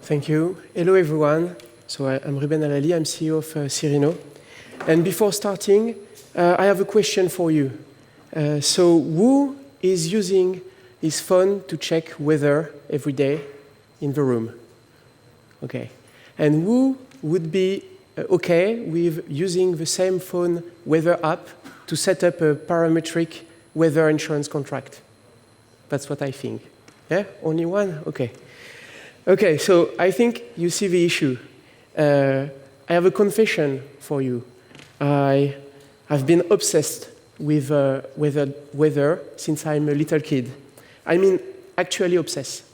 Thank you. Hello, everyone. So I'm Ruben Hallali. I'm CEO of Sereno. And before starting, I have a question for you. So who is using his phone to check weather every day in the room? OK. And who would be OK with using the same phone weather app to set up a parametric weather insurance contract? That's what I think. Yeah? Only one? OK. OK, so I think you see the issue. I have a confession for you. I have been obsessed with weather since I'm a little kid. I mean, actually obsessed.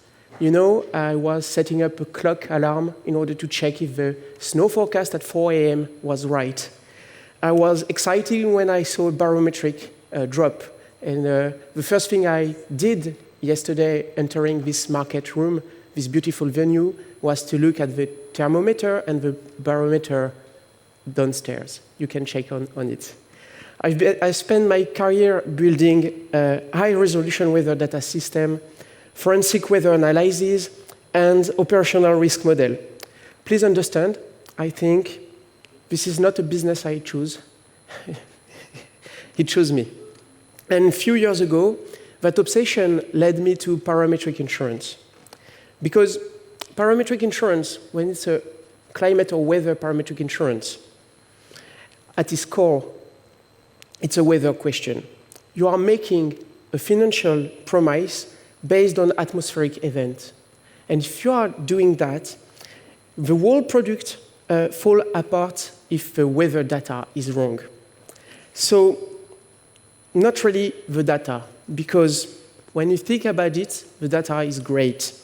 You know, I was setting up a clock alarm in order to check if the snow forecast at 4 a.m. was right. I was excited when I saw a barometric drop. And the first thing I did yesterday entering this market room, this beautiful venue, was to look at the thermometer and the barometer downstairs. You can check on it. I spent my career building a high-resolution weather data system, forensic weather analysis, and operational risk model. Please understand, I think this is not a business I choose. It chose me. And a few years ago, that obsession led me to parametric insurance. Because parametric insurance, when it's a climate or weather parametric insurance, at its core, it's a weather question. You are making a financial promise based on atmospheric event. And if you are doing that, the whole product falls apart if the weather data is wrong. So, not really the data, because when you think about it, the data is great.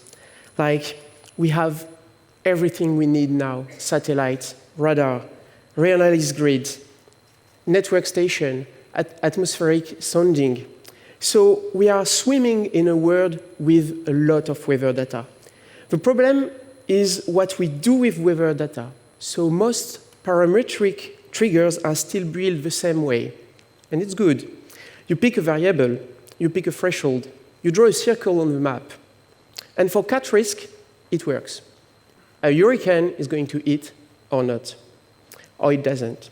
Like, we have everything we need now: satellite, radar, reanalysis grid, network station, atmospheric sounding. So we are swimming in a world with a lot of weather data. The problem is what we do with weather data. So most parametric triggers are still built the same way. And it's good. You pick a variable, you pick a threshold, you draw a circle on the map. And for cat risk, it works. A hurricane is going to hit or not, or it doesn't.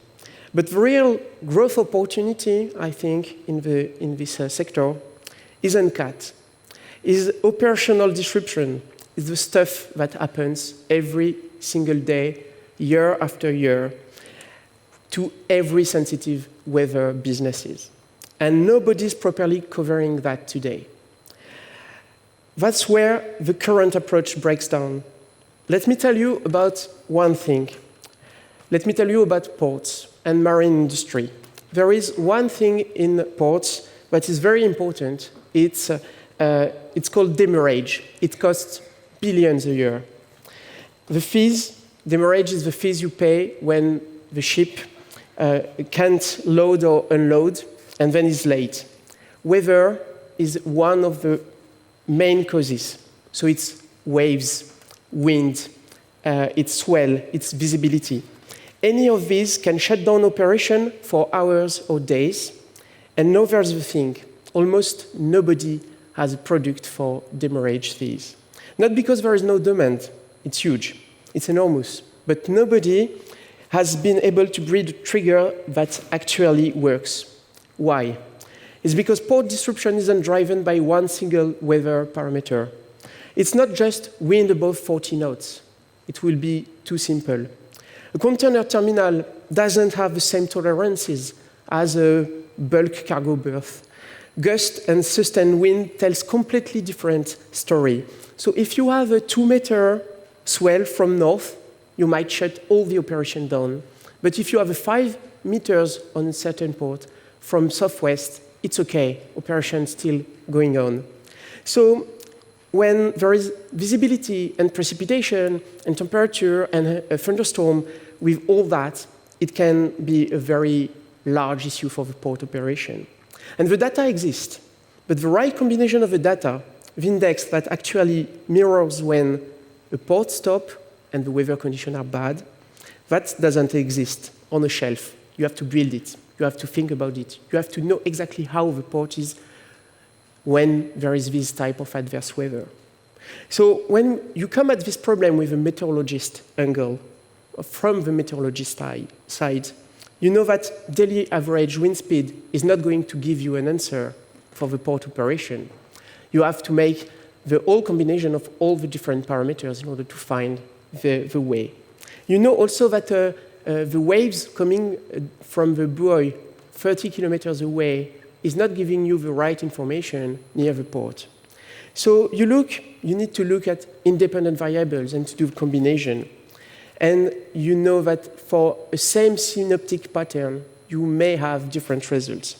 But the real growth opportunity, I think, in this sector isn't cat. Is operational disruption. Is the stuff that happens every single day, year after year, to every sensitive weather businesses. And nobody's properly covering that today. That's where the current approach breaks down. Let me tell you about one thing. Let me tell you about ports and marine industry. There is one thing in ports that is very important. It's called demurrage. It costs billions a year. The fees, demurrage is the fees you pay when the ship can't load or unload and then is late. Weather is one of the main causes. So it's waves, wind, it's swell, it's visibility. Any of these can shut down operation for hours or days. And now there's the thing. Almost nobody has a product for demurrage fees. Not because there is no demand. It's huge. It's enormous. But nobody has been able to build a trigger that actually works. Why? It's because port disruption isn't driven by one single weather parameter. It's not just wind above 40 knots. It will be too simple. A container terminal doesn't have the same tolerances as a bulk cargo berth. Gust and sustained wind tells completely different story. So if you have a 2-meter swell from north, you might shut all the operation down. But if you have a 5 meters on a certain port from southwest, it's OK, operation still going on. So when there is visibility and precipitation and temperature and a thunderstorm, with all that, it can be a very large issue for the port operation. And the data exists, but the right combination of the data, the index that actually mirrors when a port stops and the weather conditions are bad, that doesn't exist on a shelf. You have to build it. You have to think about it. You have to know exactly how the port is when there is this type of adverse weather. So when you come at this problem with a meteorologist angle, from the meteorologist side, you know that daily average wind speed is not going to give you an answer for the port operation. You have to make the whole combination of all the different parameters in order to find the way. You know also that the waves coming from the buoy 30 kilometers away is not giving you the right information near the port. So you need to look at independent variables and to do combination. And you know that for a same synoptic pattern, you may have different results.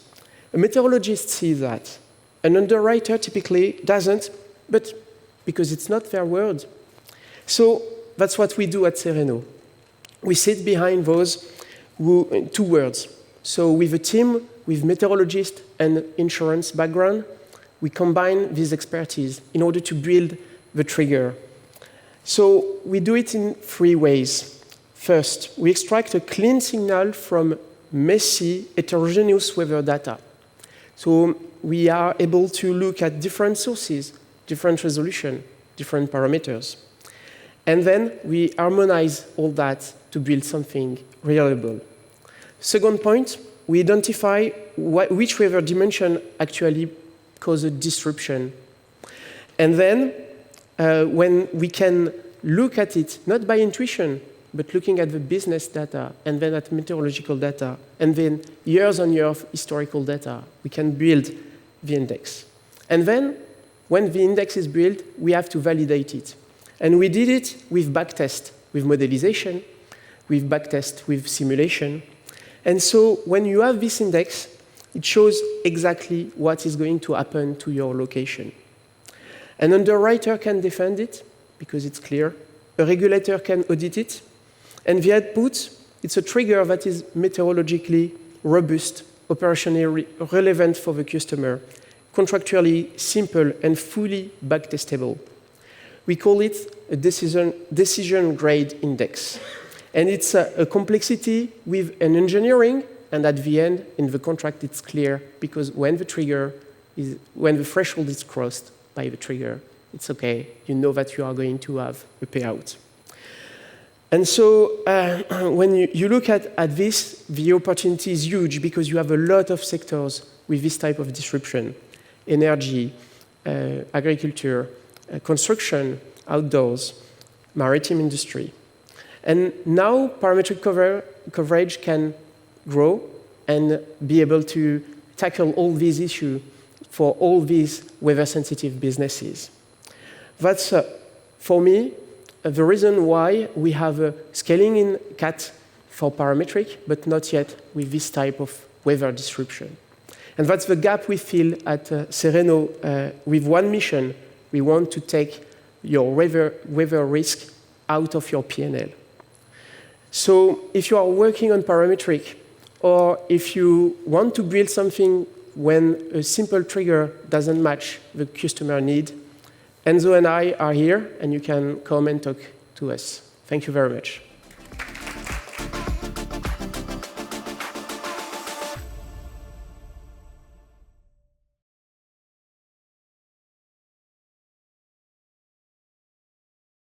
A meteorologist sees that. An underwriter typically doesn't, but because it's not their word. So that's what we do at Sereno. We sit behind those two words. So with a team with meteorologist and insurance background, we combine this expertise in order to build the trigger. So we do it in 3 ways. First, we extract a clean signal from messy, heterogeneous weather data. So we are able to look at different sources, different resolution, different parameters. And then we harmonize all that to build something reliable. Second point, we identify which weather dimension actually causes disruption. And then when we can look at it, not by intuition, but looking at the business data, and then at meteorological data, and then years on years of historical data, we can build the index. And then, when the index is built, we have to validate it. And we did it with backtest, with modelization, with backtest, with simulation. And so when you have this index, it shows exactly what is going to happen to your location. An underwriter can defend it, because it's clear. A regulator can audit it. And the output, it's a trigger that is meteorologically robust, operationally relevant for the customer, contractually simple and fully backtestable. We call it a decision grade index. And it's a complexity with an engineering, and at the end, in the contract, it's clear, because when the threshold is crossed by the trigger, it's okay. You know that you are going to have a payout. And so when you look at this, the opportunity is huge, because you have a lot of sectors with this type of disruption: energy, agriculture, construction, outdoors, maritime industry. And now parametric coverage can grow and be able to tackle all these issues for all these weather-sensitive businesses. That's, for me, the reason why we have a scaling in CAT for parametric, but not yet with this type of weather disruption. And that's the gap we feel at Sereno with one mission. We want to take your weather risk out of your P&L. So if you are working on parametric, or if you want to build something when a simple trigger doesn't match the customer need, Enzo and I are here, and you can come and talk to us. Thank you very much.